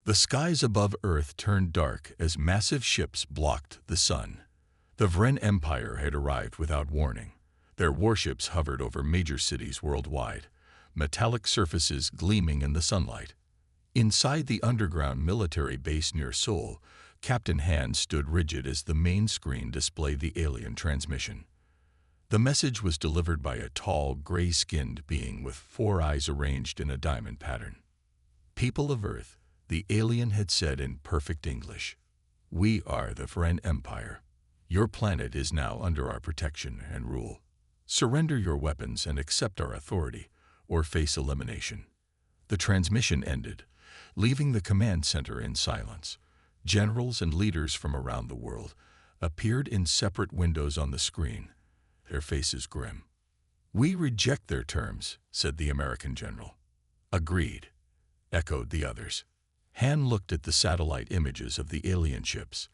The skies above Earth turned dark as massive ships blocked the sun. The Vren Empire had arrived without warning. Their warships hovered over major cities worldwide, metallic surfaces gleaming in the sunlight. Inside the underground military base near Seoul, Captain Han stood rigid as the main screen displayed the alien transmission. The message was delivered by a tall, gray-skinned being with 4 eyes arranged in a diamond pattern. "People of Earth," the alien had said in perfect English, "we are the Vren Empire. Your planet is now under our protection and rule. Surrender your weapons and accept our authority, or face elimination." The transmission ended, leaving the command center in silence. Generals and leaders from around the world appeared in separate windows on the screen, their faces grim. "We reject their terms," said the American general. "Agreed," echoed the others. Han looked at the satellite images of the alien ships.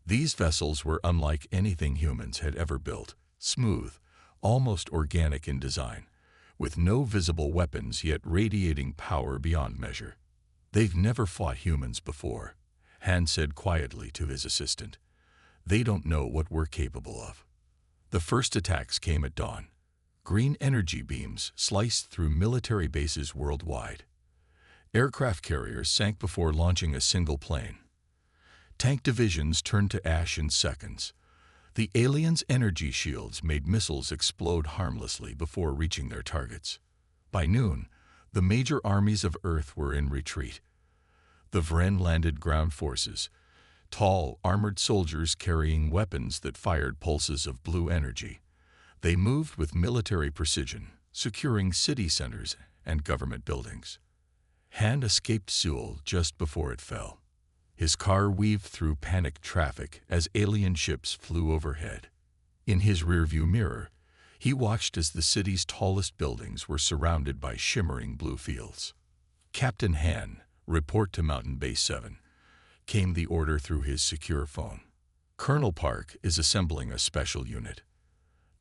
These vessels were unlike anything humans had ever built, smooth, almost organic in design, with no visible weapons yet radiating power beyond measure. "They've never fought humans before," Han said quietly to his assistant. "They don't know what we're capable of." The first attacks came at dawn. Green energy beams sliced through military bases worldwide. Aircraft carriers sank before launching a single plane. Tank divisions turned to ash in seconds. The aliens' energy shields made missiles explode harmlessly before reaching their targets. By noon, the major armies of Earth were in retreat. The Vren landed ground forces, tall, armored soldiers carrying weapons that fired pulses of blue energy. They moved with military precision, securing city centers and government buildings. Han escaped Seoul just before it fell. His car weaved through panicked traffic as alien ships flew overhead. In his rearview mirror, he watched as the city's tallest buildings were surrounded by shimmering blue fields. "Captain Han, report to Mountain Base 7, came the order through his secure phone. "Colonel Park is assembling a special unit."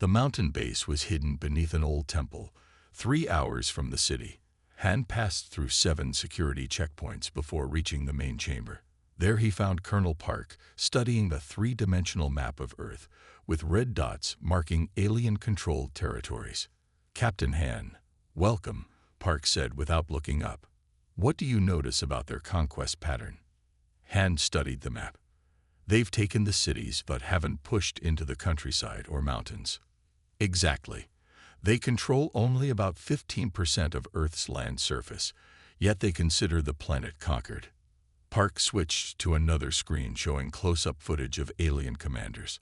The mountain base was hidden beneath an old temple, 3 hours from the city. Han passed through 7 security checkpoints before reaching the main chamber. There he found Colonel Park studying the 3-dimensional map of Earth, with red dots marking alien-controlled territories. "Captain Han, welcome," Park said without looking up. "What do you notice about their conquest pattern?" Han studied the map. "They've taken the cities but haven't pushed into the countryside or mountains." "Exactly. They control only about 15% of Earth's land surface, yet they consider the planet conquered." Park switched to another screen showing close-up footage of alien commanders.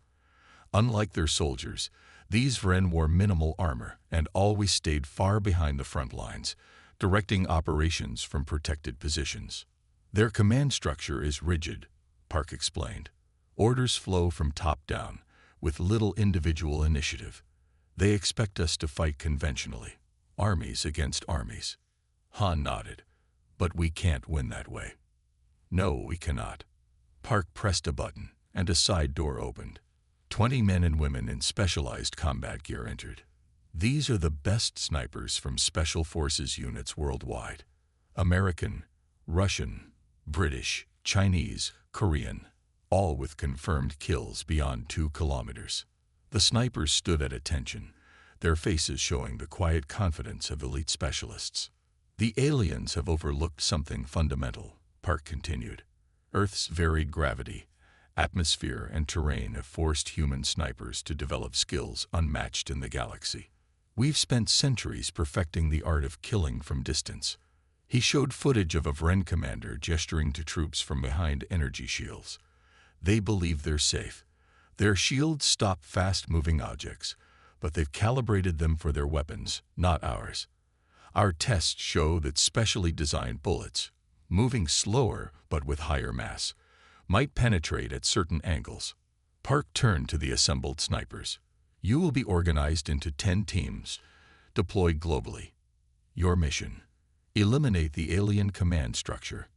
Unlike their soldiers, these Vren wore minimal armor and always stayed far behind the front lines, directing operations from protected positions. "Their command structure is rigid," Park explained. "Orders flow from top down, with little individual initiative. They expect us to fight conventionally, armies against armies." Han nodded. "But we can't win that way." "No, we cannot." Park pressed a button, and a side door opened. 20 men and women in specialized combat gear entered. These are the best snipers from Special Forces units worldwide. American, Russian, British, Chinese, Korean, all with confirmed kills beyond 2 kilometers. The snipers stood at attention, their faces showing the quiet confidence of elite specialists. "The aliens have overlooked something fundamental," Park continued. "Earth's varied gravity, atmosphere, and terrain have forced human snipers to develop skills unmatched in the galaxy. We've spent centuries perfecting the art of killing from distance." He showed footage of a Vren commander gesturing to troops from behind energy shields. "They believe they're safe. Their shields stop fast-moving objects, but they've calibrated them for their weapons, not ours. Our tests show that specially designed bullets, moving slower but with higher mass, might penetrate at certain angles." Park turned to the assembled snipers. "You will be organized into 10 teams, deployed globally. Your mission: eliminate the alien command structure.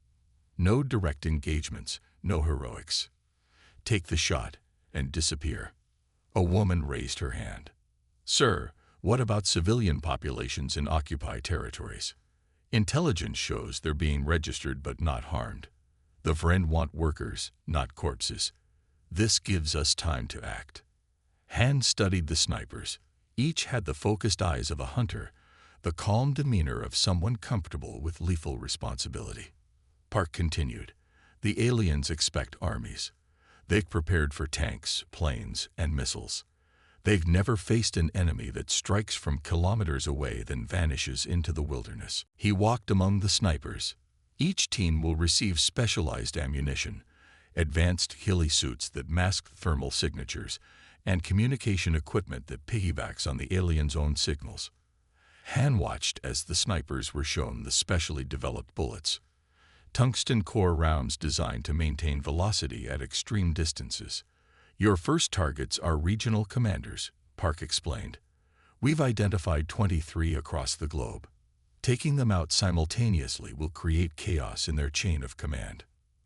No direct engagements, no heroics. Take the shot and disappear." A woman raised her hand. "Sir, what about civilian populations in occupied territories? Intelligence shows they're being registered but not harmed." The Vren want workers, not corpses. This gives us time to act. Han studied the snipers. Each had the focused eyes of a hunter, the calm demeanor of someone comfortable with lethal responsibility. Park continued. The aliens expect armies. They've prepared for tanks, planes, and missiles. They've never faced an enemy that strikes from kilometers away then vanishes into the wilderness. He walked among the snipers. Each team will receive specialized ammunition, advanced heli-suits that mask thermal signatures, and communication equipment that piggybacks on the aliens' own signals. Han watched as the snipers were shown the specially developed bullets. Tungsten core rounds designed to maintain velocity at extreme distances. Your first targets are regional commanders, Park explained. We've identified 23 across the globe. Taking them out simultaneously will create chaos in their chain of command.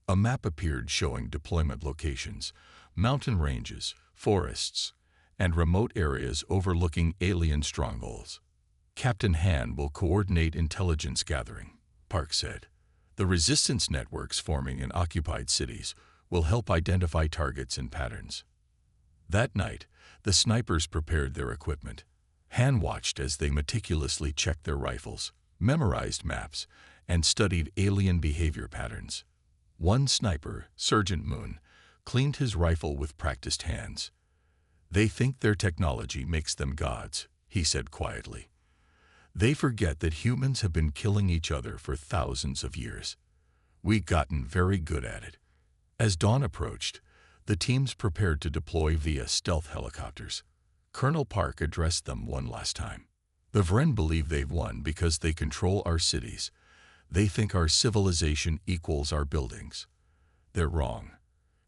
A map appeared showing deployment locations, mountain ranges, forests, and remote areas overlooking alien strongholds. Captain Han will coordinate intelligence gathering, Park said. The resistance networks forming in occupied cities will help identify targets and patterns. That night, the snipers prepared their equipment. Han watched as they meticulously checked their rifles, memorized maps, and studied alien behavior patterns. One sniper, Sergeant Moon, cleaned his rifle with practiced hands. They think their technology makes them gods, he said quietly. They forget that humans have been killing each other for thousands of years. We've gotten very good at it. As dawn approached, the teams prepared to deploy via stealth helicopters. Colonel Park addressed them one last time. The Vren believe they've won because they control our cities. They think our civilization equals our buildings. They're wrong.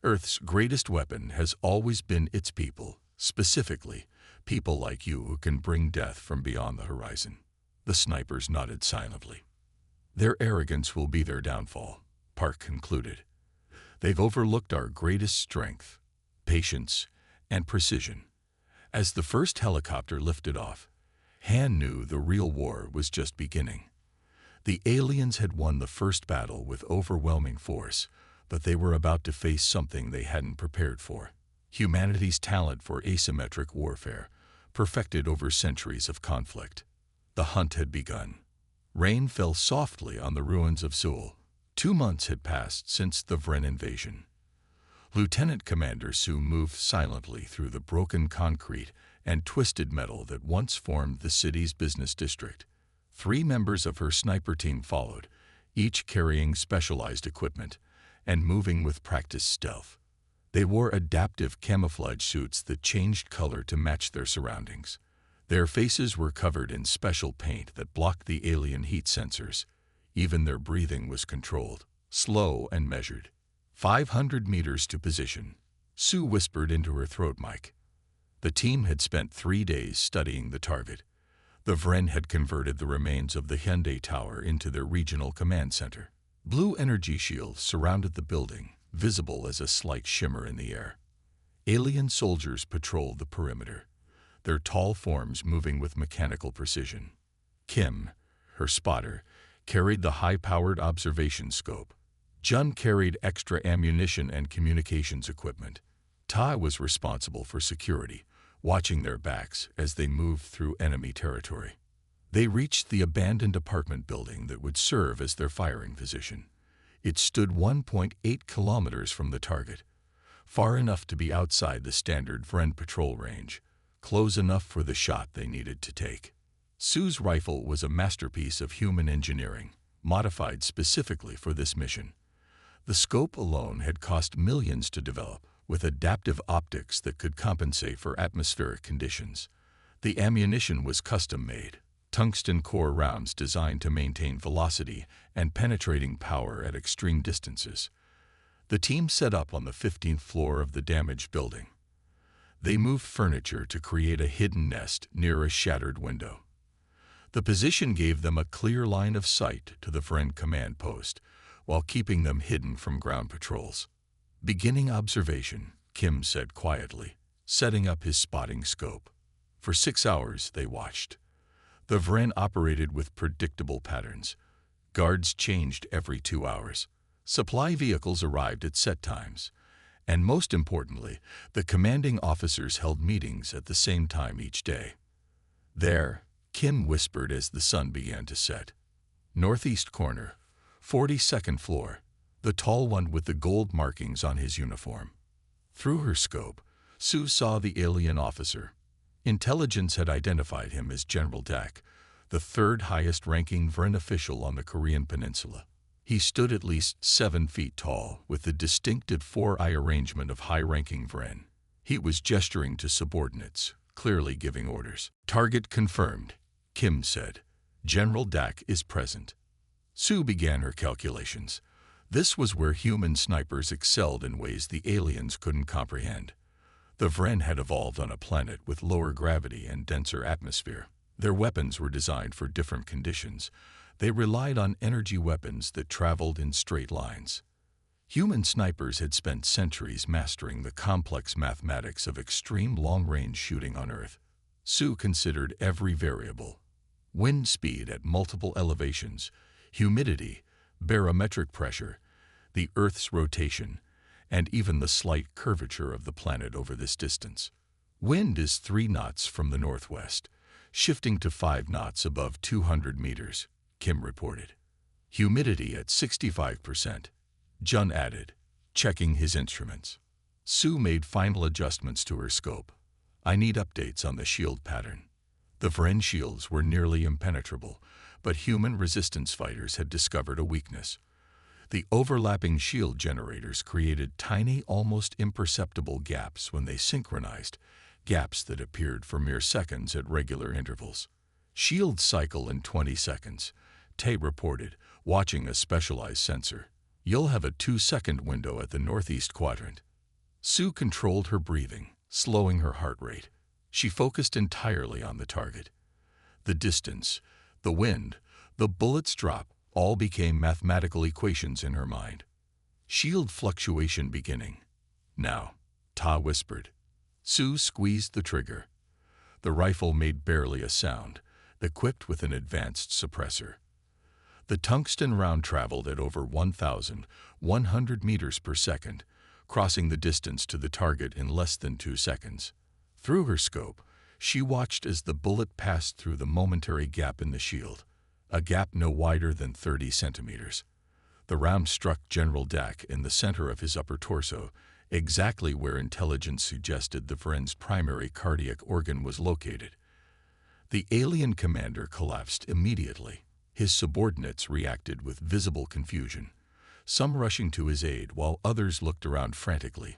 Earth's greatest weapon has always been its people, specifically, people like you who can bring death from beyond the horizon. The snipers nodded silently. Their arrogance will be their downfall, Park concluded. They've overlooked our greatest strength, patience, and precision. As the first helicopter lifted off, Han knew the real war was just beginning. The aliens had won the first battle with overwhelming force, but they were about to face something they hadn't prepared for. Humanity's talent for asymmetric warfare, perfected over centuries of conflict. The hunt had begun. Rain fell softly on the ruins of Seoul. 2 months had passed since the Vren invasion. Lieutenant Commander Su moved silently through the broken concrete and twisted metal that once formed the city's business district. 3 members of her sniper team followed, each carrying specialized equipment and moving with practiced stealth. They wore adaptive camouflage suits that changed color to match their surroundings. Their faces were covered in special paint that blocked the alien heat sensors. Even their breathing was controlled, slow and measured. 500 meters to position, Sue whispered into her throat mic. The team had spent 3 days studying the target. The Vren had converted the remains of the Hyundai Tower into their regional command center. Blue energy shields surrounded the building, visible as a slight shimmer in the air. Alien soldiers patrolled the perimeter, their tall forms moving with mechanical precision. Kim, her spotter, carried the high-powered observation scope. Jun carried extra ammunition and communications equipment. Tai was responsible for security, watching their backs as they moved through enemy territory. They reached the abandoned apartment building that would serve as their firing position. It stood 1.8 kilometers from the target, far enough to be outside the standard Vren patrol range, close enough for the shot they needed to take. Sue's rifle was a masterpiece of human engineering, modified specifically for this mission. The scope alone had cost millions to develop, with adaptive optics that could compensate for atmospheric conditions. The ammunition was custom-made, tungsten core rounds designed to maintain velocity and penetrating power at extreme distances. The team set up on the 15th floor of the damaged building. They moved furniture to create a hidden nest near a shattered window. The position gave them a clear line of sight to the Vren command post, while keeping them hidden from ground patrols. Beginning observation, Kim said quietly, setting up his spotting scope. For 6 hours they watched. The Vren operated with predictable patterns. Guards changed every 2 hours. Supply vehicles arrived at set times, and most importantly, the commanding officers held meetings at the same time each day. "There," Kim whispered as the sun began to set. "Northeast corner, 42nd floor, the tall one with the gold markings on his uniform." Through her scope, Sue saw the alien officer. Intelligence had identified him as General Dak, the third highest-ranking Vren official on the Korean peninsula. He stood at least 7 feet tall, with the distinctive four-eye arrangement of high-ranking Vren. He was gesturing to subordinates, clearly giving orders. "Target confirmed," Kim said. "General Dak is present." Sue began her calculations. This was where human snipers excelled in ways the aliens couldn't comprehend. The Vren had evolved on a planet with lower gravity and denser atmosphere. Their weapons were designed for different conditions. They relied on energy weapons that traveled in straight lines. Human snipers had spent centuries mastering the complex mathematics of extreme long-range shooting on Earth. Sue considered every variable: wind speed at multiple elevations, humidity, barometric pressure, the Earth's rotation, and even the slight curvature of the planet over this distance. Wind is 3 knots from the northwest, shifting to 5 knots above 200 meters, Kim reported. Humidity at 65%, Jun added, checking his instruments. Sue made final adjustments to her scope. "I need updates on the shield pattern." The Vren shields were nearly impenetrable, but human resistance fighters had discovered a weakness. The overlapping shield generators created tiny, almost imperceptible gaps when they synchronized, gaps that appeared for mere seconds at regular intervals. "Shields cycle in 20 seconds, Tay reported, watching a specialized sensor. "You'll have a 2-second window at the northeast quadrant." Sue controlled her breathing, slowing her heart rate. She focused entirely on the target. The distance, the wind, the bullet's drop, all became mathematical equations in her mind. "Shield fluctuation beginning. Now," Ta whispered. Sue squeezed the trigger. The rifle made barely a sound, equipped with an advanced suppressor. The tungsten round traveled at over 1,100 meters per second, crossing the distance to the target in less than 2 seconds. Through her scope, she watched as the bullet passed through the momentary gap in the shield, a gap no wider than 30 centimeters. The round struck General Dak in the center of his upper torso, exactly where intelligence suggested the Vren's primary cardiac organ was located. The alien commander collapsed immediately. His subordinates reacted with visible confusion, some rushing to his aid while others looked around frantically,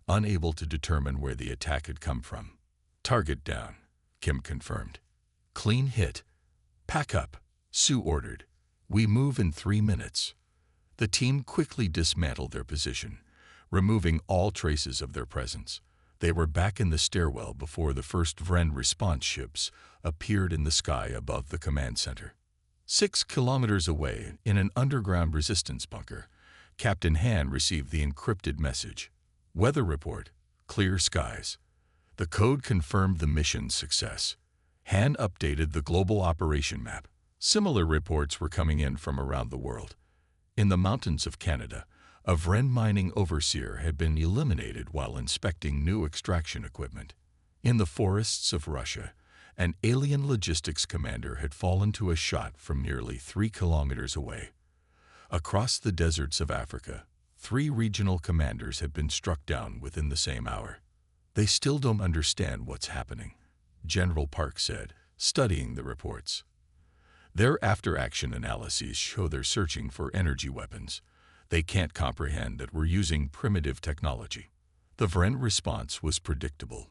unable to determine where the attack had come from. "Target down," Kim confirmed. "Clean hit. Pack up," Sue ordered. "We move in 3 minutes." The team quickly dismantled their position, removing all traces of their presence. They were back in the stairwell before the first Vren response ships appeared in the sky above the command center. 6 kilometers away, in an underground resistance bunker, Captain Han received the encrypted message. "Weather report, clear skies." The code confirmed the mission's success. Han updated the global operation map. Similar reports were coming in from around the world. In the mountains of Canada, a Vren mining overseer had been eliminated while inspecting new extraction equipment. In the forests of Russia, an alien logistics commander had fallen to a shot from nearly 3 kilometers away. Across the deserts of Africa, 3 regional commanders had been struck down within the same hour. "They still don't understand what's happening," General Park said, studying the reports. "Their after-action analyses show they're searching for energy weapons. They can't comprehend that we're using primitive technology." The Vren response was predictable.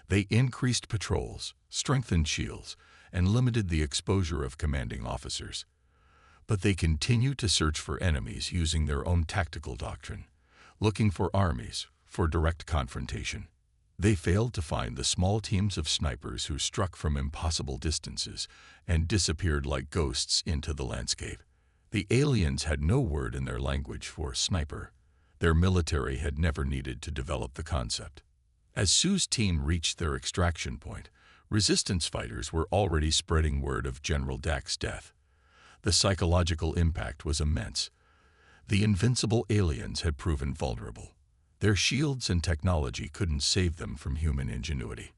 They increased patrols, strengthened shields, and limited the exposure of commanding officers. But they continued to search for enemies using their own tactical doctrine, looking for armies, for direct confrontation. They failed to find the small teams of snipers who struck from impossible distances and disappeared like ghosts into the landscape. The aliens had no word in their language for sniper. Their military had never needed to develop the concept. As Sue's team reached their extraction point, resistance fighters were already spreading word of General Dak's death. The psychological impact was immense. The invincible aliens had proven vulnerable. Their shields and technology couldn't save them from human ingenuity.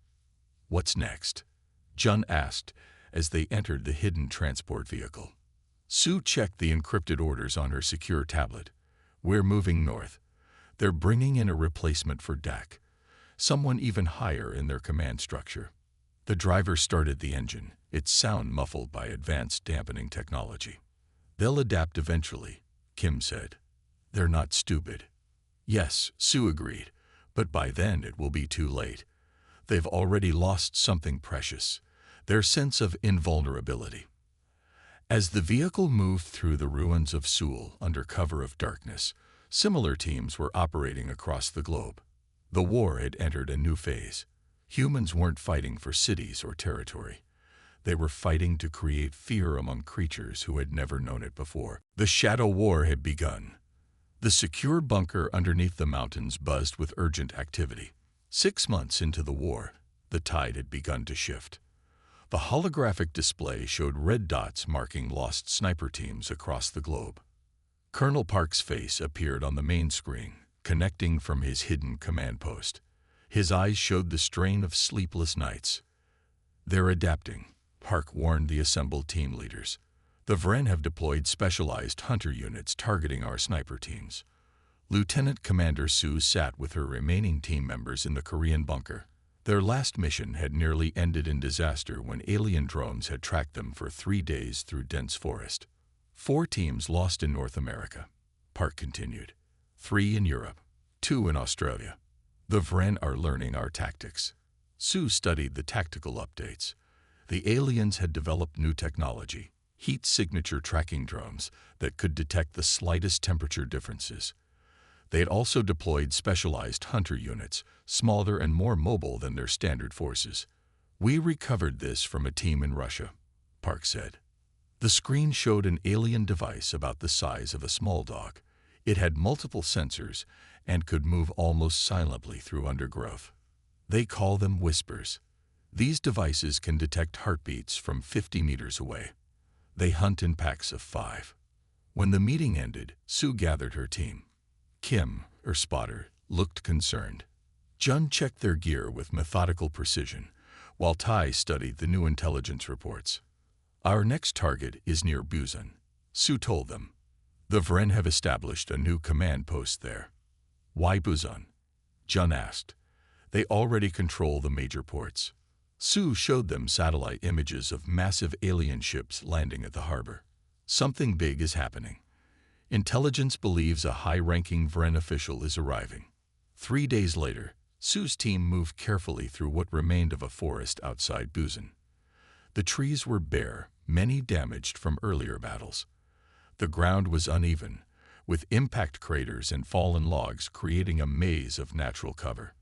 "What's next?" Jun asked as they entered the hidden transport vehicle. Sue checked the encrypted orders on her secure tablet. "We're moving north. They're bringing in a replacement for Dak, someone even higher in their command structure." The driver started the engine, its sound muffled by advanced dampening technology. "They'll adapt eventually," Kim said. "They're not stupid." "Yes," Sue agreed, "but by then it will be too late. They've already lost something precious, their sense of invulnerability." As the vehicle moved through the ruins of Seoul under cover of darkness, similar teams were operating across the globe. The war had entered a new phase. Humans weren't fighting for cities or territory. They were fighting to create fear among creatures who had never known it before. The Shadow War had begun. The secure bunker underneath the mountains buzzed with urgent activity. 6 months into the war, the tide had begun to shift. The holographic display showed red dots marking lost sniper teams across the globe. Colonel Park's face appeared on the main screen, connecting from his hidden command post. His eyes showed the strain of sleepless nights. "They're adapting," Park warned the assembled team leaders. "The Vren have deployed specialized hunter units targeting our sniper teams." Lieutenant Commander Sue sat with her remaining team members in the Korean bunker. Their last mission had nearly ended in disaster when alien drones had tracked them for 3 days through dense forest. 4 teams lost in North America, Park continued. 3 in Europe, 2 in Australia. The Vren are learning our tactics. Sue studied the tactical updates. The aliens had developed new technology, heat signature tracking drones that could detect the slightest temperature differences. They had also deployed specialized hunter units, smaller and more mobile than their standard forces. "We recovered this from a team in Russia," Park said. The screen showed an alien device about the size of a small dog. It had multiple sensors and could move almost silently through undergrowth. "They call them whispers. These devices can detect heartbeats from 50 meters away. They hunt in packs of 5. When the meeting ended, Sue gathered her team. Kim, her spotter, looked concerned. Jun checked their gear with methodical precision, while Tai studied the new intelligence reports. "Our next target is near Busan," Sue told them. "The Vren have established a new command post there." "Why Busan?" Jun asked. "They already control the major ports." Sue showed them satellite images of massive alien ships landing at the harbor. "Something big is happening. Intelligence believes a high-ranking Vren official is arriving." 3 days later, Sue's team moved carefully through what remained of a forest outside Busan. The trees were bare, many damaged from earlier battles. The ground was uneven, with impact craters and fallen logs creating a maze of natural cover.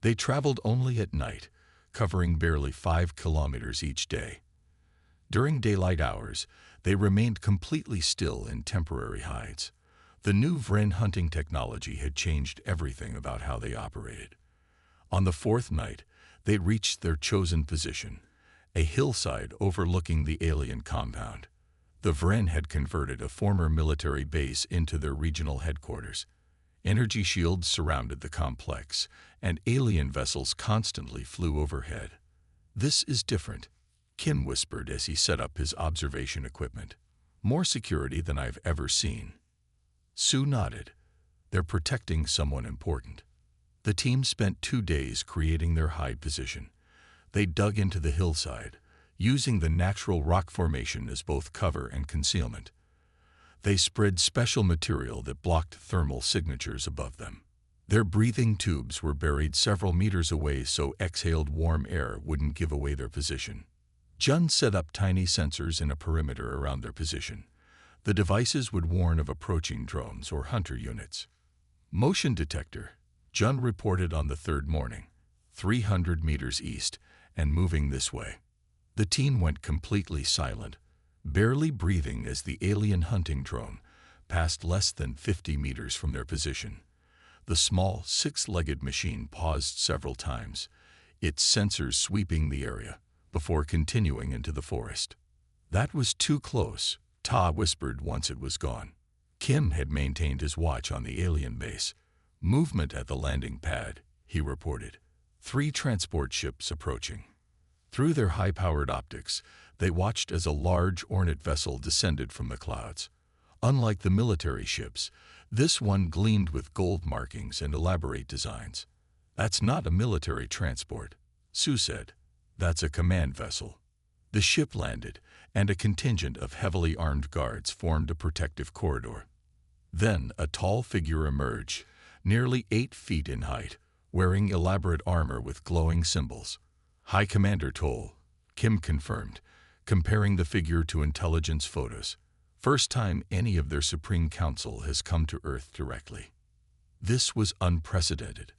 They traveled only at night, covering barely 5 kilometers each day. During daylight hours, they remained completely still in temporary hides. The new Vren hunting technology had changed everything about how they operated. On the 4th night, they reached their chosen position, a hillside overlooking the alien compound. The Vren had converted a former military base into their regional headquarters. Energy shields surrounded the complex, and alien vessels constantly flew overhead. "This is different," Kim whispered as he set up his observation equipment. "More security than I've ever seen." Sue nodded. "They're protecting someone important." The team spent 2 days creating their hide position. They dug into the hillside, using the natural rock formation as both cover and concealment. They spread special material that blocked thermal signatures above them. Their breathing tubes were buried several meters away so exhaled warm air wouldn't give away their position. Jun set up tiny sensors in a perimeter around their position. The devices would warn of approaching drones or hunter units. "Motion detector," Jun reported on the 3rd morning, 300 meters east and moving this way. The team went completely silent, barely breathing as the alien hunting drone passed less than 50 meters from their position. The small, 6-legged machine paused several times, its sensors sweeping the area, before continuing into the forest. "That was too close," Ta whispered once it was gone. Kim had maintained his watch on the alien base. "Movement at the landing pad," he reported. 3 transport ships approaching. Through their high-powered optics, they watched as a large ornate vessel descended from the clouds. Unlike the military ships, this one gleamed with gold markings and elaborate designs. "That's not a military transport," Sue said. "That's a command vessel." The ship landed, and a contingent of heavily armed guards formed a protective corridor. Then a tall figure emerged, nearly 8 feet in height, wearing elaborate armor with glowing symbols. "High Commander Toll," Kim confirmed, comparing the figure to intelligence photos. "First time any of their Supreme Council has come to Earth directly." This was unprecedented.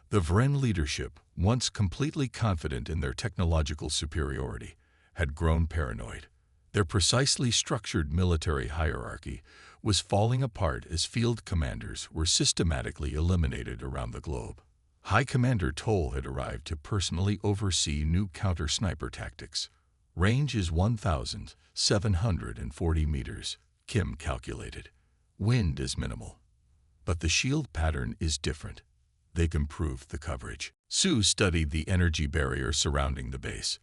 The Vren leadership, once completely confident in their technological superiority, had grown paranoid. Their precisely structured military hierarchy was falling apart as field commanders were systematically eliminated around the globe. High Commander Toll had arrived to personally oversee new counter-sniper tactics. "Range is 1,740 meters, Kim calculated. "Wind is minimal. But the shield pattern is different." They improved the coverage. Sue studied the energy barrier surrounding the base.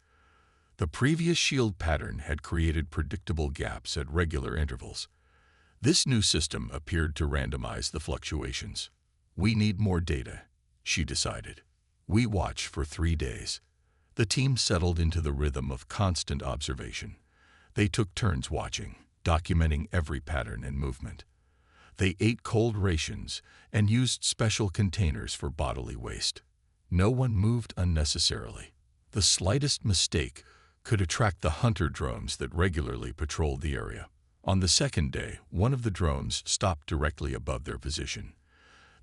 The previous shield pattern had created predictable gaps at regular intervals. This new system appeared to randomize the fluctuations. "We need more data," she decided. "We watch for 3 days." The team settled into the rhythm of constant observation. They took turns watching, documenting every pattern and movement. They ate cold rations and used special containers for bodily waste. No one moved unnecessarily. The slightest mistake could attract the hunter drones that regularly patrolled the area. On the second day, one of the drones stopped directly above their position.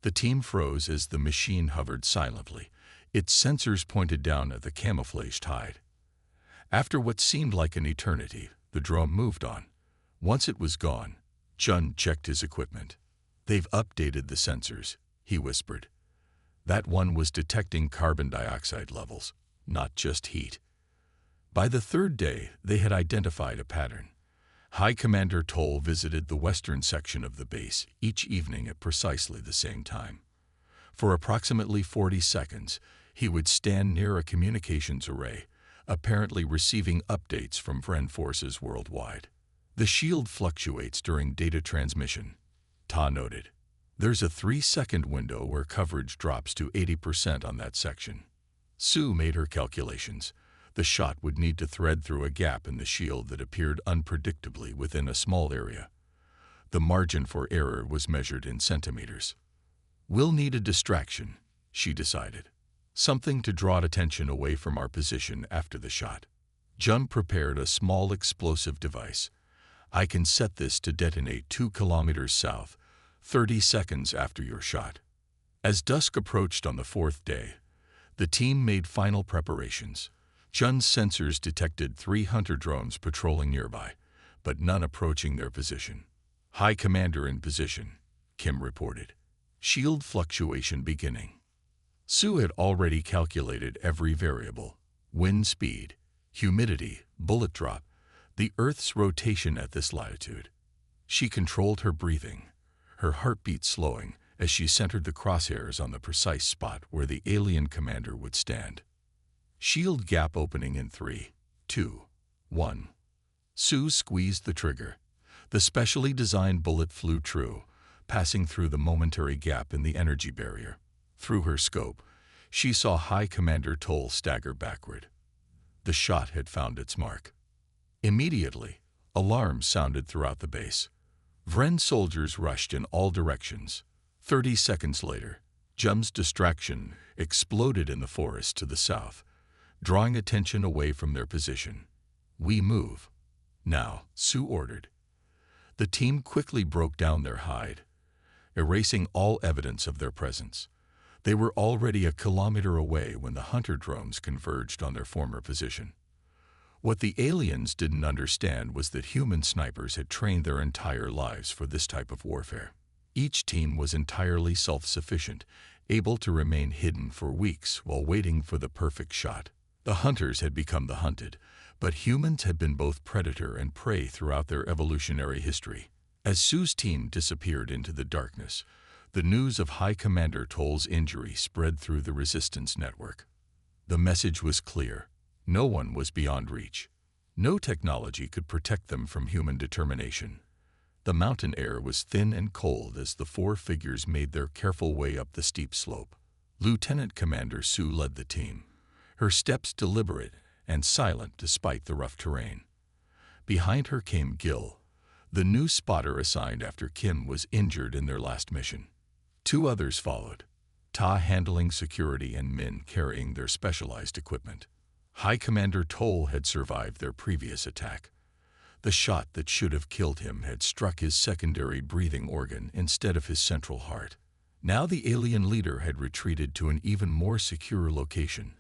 The team froze as the machine hovered silently. Its sensors pointed down at the camouflaged hide. After what seemed like an eternity, the drone moved on. Once it was gone, Jun checked his equipment. "They've updated the sensors," he whispered. That one was detecting carbon dioxide levels, not just heat. By the 3rd day, they had identified a pattern. High Commander Toll visited the western section of the base each evening at precisely the same time. For approximately 40 seconds, he would stand near a communications array, apparently receiving updates from Vren forces worldwide. "The shield fluctuates during data transmission," Ta noted. "There's a 3-second window where coverage drops to 80% on that section." Sue made her calculations. The shot would need to thread through a gap in the shield that appeared unpredictably within a small area. The margin for error was measured in centimeters. "We'll need a distraction," she decided. "Something to draw attention away from our position after the shot." Jun prepared a small explosive device. "I can set this to detonate 2 kilometers south, 30 seconds after your shot." As dusk approached on the 4th day, the team made final preparations. Jun's sensors detected 3 hunter drones patrolling nearby, but none approaching their position. "High Commander in position," Kim reported. "Shield fluctuation beginning." Sue had already calculated every variable: wind speed, humidity, bullet drop, the Earth's rotation at this latitude. She controlled her breathing, her heartbeat slowing as she centered the crosshairs on the precise spot where the alien commander would stand. "Shield gap opening in 3, 2, 1. Sue squeezed the trigger. The specially designed bullet flew true, passing through the momentary gap in the energy barrier. Through her scope, she saw High Commander Toll stagger backward. The shot had found its mark. Immediately, alarms sounded throughout the base. Vren soldiers rushed in all directions. 30 seconds later, Jum's distraction exploded in the forest to the south, drawing attention away from their position. "We move." "Now," Sue ordered. The team quickly broke down their hide, erasing all evidence of their presence. They were already a kilometer away when the hunter drones converged on their former position. What the aliens didn't understand was that human snipers had trained their entire lives for this type of warfare. Each team was entirely self-sufficient, able to remain hidden for weeks while waiting for the perfect shot. The hunters had become the hunted, but humans had been both predator and prey throughout their evolutionary history. As Sue's team disappeared into the darkness, the news of High Commander Toll's injury spread through the resistance network. The message was clear. No one was beyond reach. No technology could protect them from human determination. The mountain air was thin and cold as the four figures made their careful way up the steep slope. Lieutenant Commander Sue led the team, her steps deliberate and silent despite the rough terrain. Behind her came Gil, the new spotter assigned after Kim was injured in their last mission. Two others followed, Ta handling security and Min carrying their specialized equipment. High Commander Toll had survived their previous attack. The shot that should have killed him had struck his secondary breathing organ instead of his central heart. Now the alien leader had retreated to an even more secure location,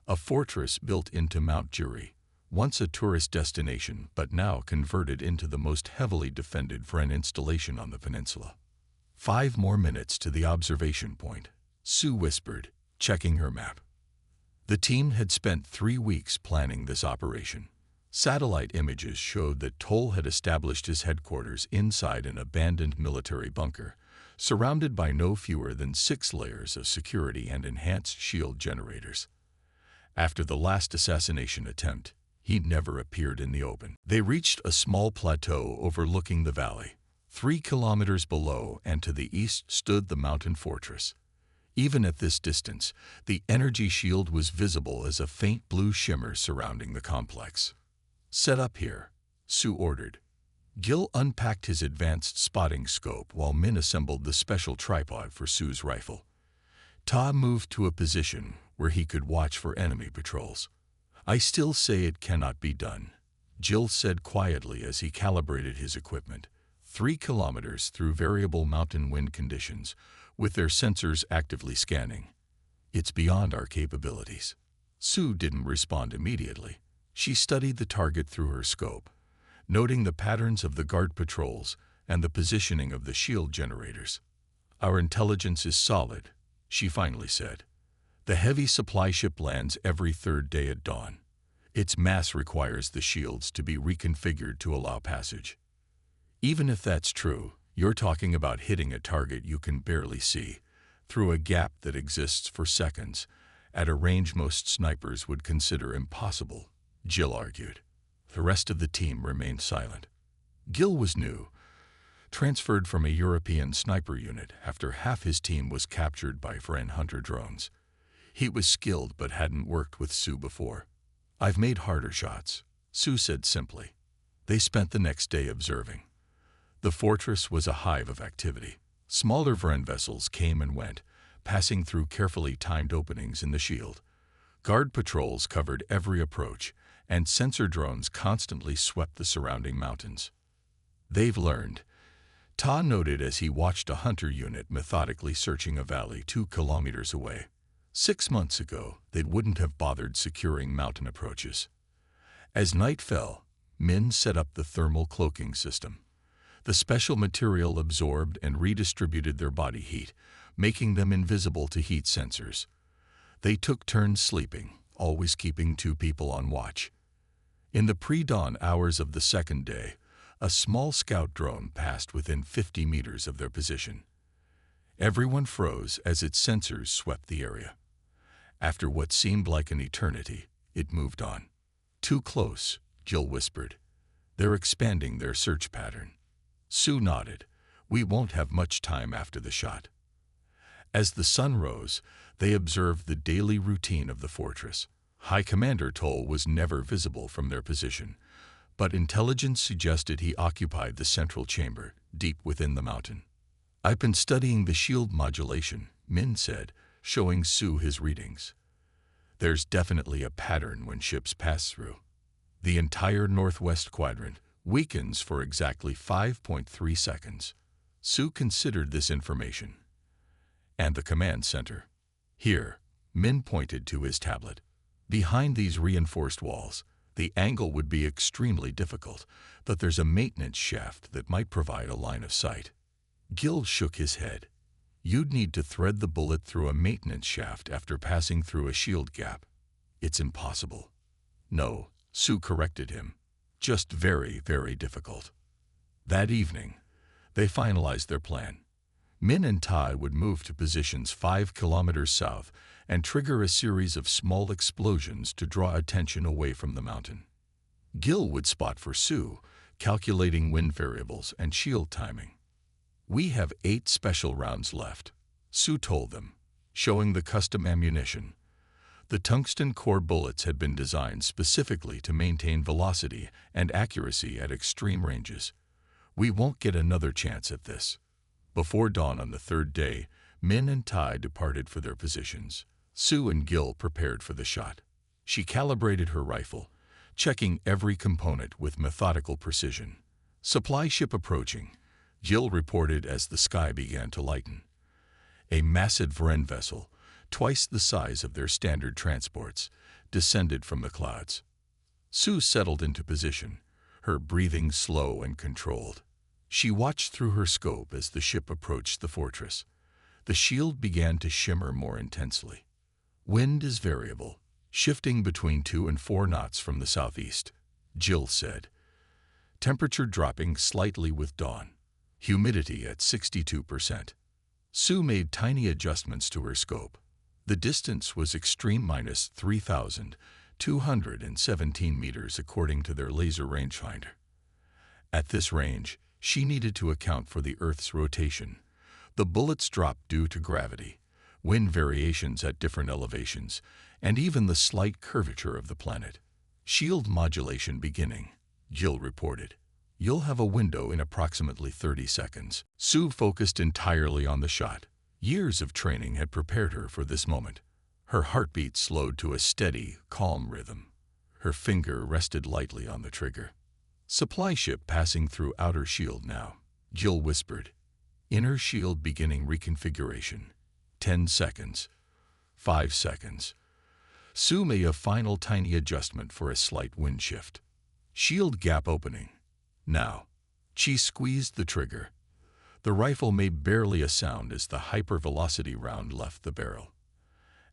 a fortress built into Mount Jury, once a tourist destination but now converted into the most heavily defended Vren installation on the peninsula. 5 more minutes to the observation point, Sue whispered, checking her map. The team had spent 3 weeks planning this operation. Satellite images showed that Toll had established his headquarters inside an abandoned military bunker, surrounded by no fewer than 6 layers of security and enhanced shield generators. After the last assassination attempt, he never appeared in the open. They reached a small plateau overlooking the valley. 3 kilometers below and to the east stood the mountain fortress. Even at this distance, the energy shield was visible as a faint blue shimmer surrounding the complex. "Set up here," Sue ordered. Gil unpacked his advanced spotting scope while Min assembled the special tripod for Sue's rifle. Ta moved to a position where he could watch for enemy patrols. "I still say it cannot be done," Jill said quietly as he calibrated his equipment. 3 kilometers through variable mountain wind conditions, with their sensors actively scanning. "It's beyond our capabilities." Sue didn't respond immediately. She studied the target through her scope, noting the patterns of the guard patrols and the positioning of the shield generators. "Our intelligence is solid," she finally said. "The heavy supply ship lands every 3rd day at dawn. Its mass requires the shields to be reconfigured to allow passage. Even if that's true, you're talking about hitting a target you can barely see, through a gap that exists for seconds, at a range most snipers would consider impossible," Jill argued. The rest of the team remained silent. Gil was new, transferred from a European sniper unit after half his team was captured by Vren hunter drones. He was skilled but hadn't worked with Sue before. "I've made harder shots," Sue said simply. They spent the next day observing. The fortress was a hive of activity. Smaller Vren vessels came and went, passing through carefully timed openings in the shield. Guard patrols covered every approach, and sensor drones constantly swept the surrounding mountains. "They've learned," Ta noted as he watched a hunter unit methodically searching a valley 2 kilometers away. 6 months ago, they wouldn't have bothered securing mountain approaches. As night fell, Min set up the thermal cloaking system. The special material absorbed and redistributed their body heat, making them invisible to heat sensors. They took turns sleeping, always keeping 2 people on watch. In the pre-dawn hours of the 2nd day, a small scout drone passed within 50 meters of their position. Everyone froze as its sensors swept the area. After what seemed like an eternity, it moved on. "Too close," Jill whispered. "They're expanding their search pattern." Sue nodded. "We won't have much time after the shot." As the sun rose, they observed the daily routine of the fortress. High Commander Toll was never visible from their position, but intelligence suggested he occupied the central chamber, deep within the mountain. "I've been studying the shield modulation," Min said, showing Sue his readings. "There's definitely a pattern when ships pass through. The entire northwest quadrant weakens for exactly 5.3 seconds. Sue considered this information. "And the command center. Here," Min pointed to his tablet. "Behind these reinforced walls, the angle would be extremely difficult, but there's a maintenance shaft that might provide a line of sight." Gil shook his head. "You'd need to thread the bullet through a maintenance shaft after passing through a shield gap. It's impossible." "No," Sue corrected him. "Just very, very difficult." That evening, They finalized their plan. Min and Tai would move to positions 5 kilometers south and trigger a series of small explosions to draw attention away from the mountain. Gil would spot for Sue, calculating wind variables and shield timing. "We have 8 special rounds left," Sue told them, showing the custom ammunition. The tungsten core bullets had been designed specifically to maintain velocity and accuracy at extreme ranges. "We won't get another chance at this." Before dawn on the third day, Min and Tai departed for their positions. Sue and Gil prepared for the shot. She calibrated her rifle, checking every component with methodical precision. "Supply ship approaching," Gil reported as the sky began to lighten. A massive Vren vessel, twice the size of their standard transports, descended from the clouds. Sue settled into position, her breathing slow and controlled. She watched through her scope as the ship approached the fortress. The shield began to shimmer more intensely. "Wind is variable, shifting between 2 and 4 knots from the southeast," Jill said. "Temperature dropping slightly with dawn. Humidity at 62%. Sue made tiny adjustments to her scope. The distance was extreme minus 3,217 meters according to their laser rangefinder. At this range, she needed to account for the Earth's rotation. The bullets dropped due to gravity, wind variations at different elevations, and even the slight curvature of the planet. "Shield modulation beginning," Jill reported. "You'll have a window in approximately 30 seconds. Sue focused entirely on the shot. Years of training had prepared her for this moment. Her heartbeat slowed to a steady, calm rhythm. Her finger rested lightly on the trigger. "Supply ship passing through outer shield now," Jill whispered. "Inner shield beginning reconfiguration. 10 seconds. 5 seconds. Sue made a final tiny adjustment for a slight wind shift. "Shield gap opening. Now." She squeezed the trigger. The rifle made barely a sound as the hypervelocity round left the barrel.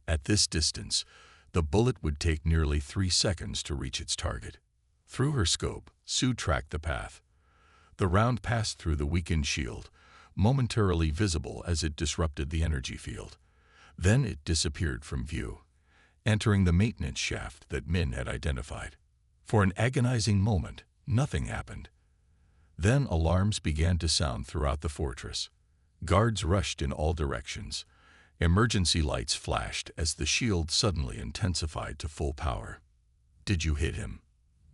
At this distance, the bullet would take nearly 3 seconds to reach its target. Through her scope, Sue tracked the path. The round passed through the weakened shield, momentarily visible as it disrupted the energy field. Then it disappeared from view, entering the maintenance shaft that Min had identified. For an agonizing moment, nothing happened. Then alarms began to sound throughout the fortress. Guards rushed in all directions. Emergency lights flashed as the shield suddenly intensified to full power. "Did you hit him?"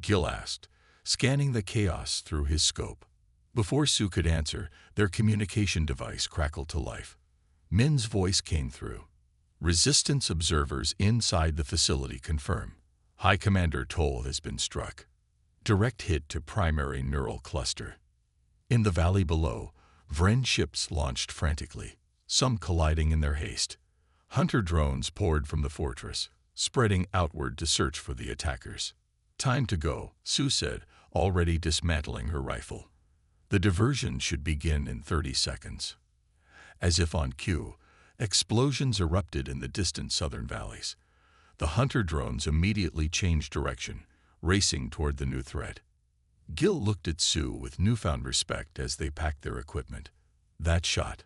Gil asked, scanning the chaos through his scope. Before Sue could answer, their communication device crackled to life. Min's voice came through. "Resistance observers inside the facility confirm. High Commander Toll has been struck. Direct hit to primary neural cluster." In the valley below, Vren ships launched frantically, some colliding in their haste. Hunter drones poured from the fortress, spreading outward to search for the attackers. "Time to go," Sue said, already dismantling her rifle. "The diversion should begin in 30 seconds. As if on cue, explosions erupted in the distant southern valleys. The hunter drones immediately changed direction, racing toward the new threat. Gil looked at Sue with newfound respect as they packed their equipment. "That shot.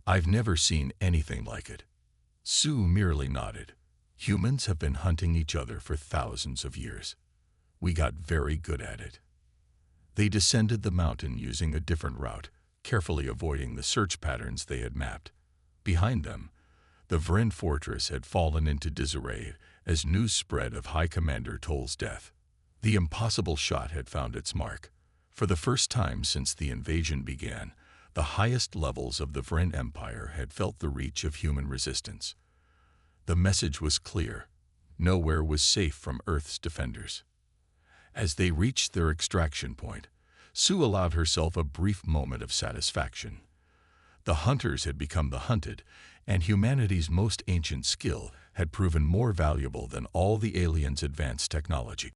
I've never seen anything like it." Sue merely nodded. "Humans have been hunting each other for thousands of years. We got very good at it." They descended the mountain using a different route, carefully avoiding the search patterns they had mapped. Behind them, the Vren fortress had fallen into disarray as news spread of High Commander Toll's death. The impossible shot had found its mark. For the first time since the invasion began, the highest levels of the Vren Empire had felt the reach of human resistance. The message was clear. Nowhere was safe from Earth's defenders. As they reached their extraction point, Sue allowed herself a brief moment of satisfaction. The hunters had become the hunted, and humanity's most ancient skill had proven more valuable than all the aliens' advanced technology.